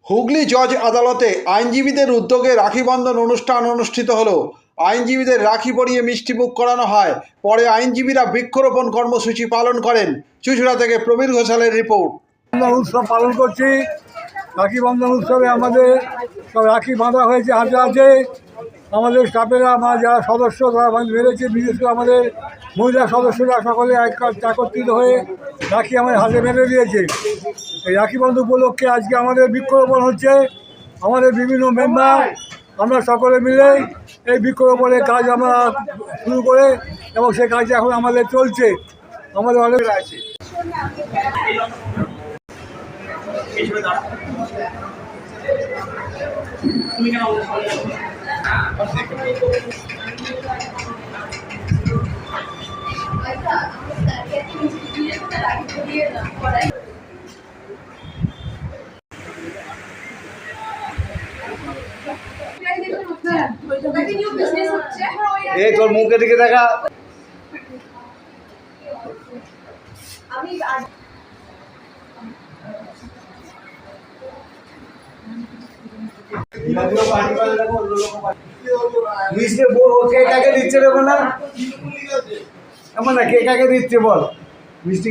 হুগলি জজ আদালতে আইনজীবীদের উদ্যোগে রাখি বন্ধন অনুষ্ঠান অনুষ্ঠিত হলো। আইনজীবীদের রাখি পরিয়ে মিষ্টিমুখ করানো হয়। পরে আইনজীবীরা বৃক্ষরোপণ কর্মসূচি পালন করেন। চুঁচুড়া থেকে প্রবীর ঘোষালের রিপোর্ট। উৎসব পালন করছি। রাখি বন্ধন উৎসবে আমাদের সব রাখি বাঁধা হয়েছে হাতে হাতে। আমাদের স্টাফেরা যারা সদস্য তারা বেড়েছে, বিশেষ করে আমাদের মহিলা সদস্যরা সকলে একত্রিত হয়ে রাখি আমাদের হাতে বেঁধে দিয়েছে। এই রাখি বন্ধন উপলক্ষে আজকে আমাদের বৃক্ষরোপণ হচ্ছে। আমাদের বিভিন্ন মেম্বার আমরা সকলে মিলে এই বৃক্ষরোপণের কাজ আমরা শুরু করে এবং সেই কাজ এখন আমাদের চলছে। আমাদের অনেক আছে। এই তোর মুখের দিকে দেখা। কে কাকে দিচ্ছে রে বল, এমন না কে কাকে দিচ্ছে বল মিষ্টি।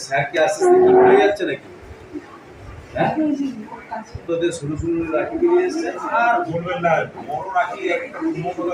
স্যার কি আস্তে আস্তে হয়ে যাচ্ছে নাকি? হ্যাঁ, তোদের শুরু রাখি বেরিয়ে এসছে আর বলবেন না, বড় রাখি একটা ক্ষমতা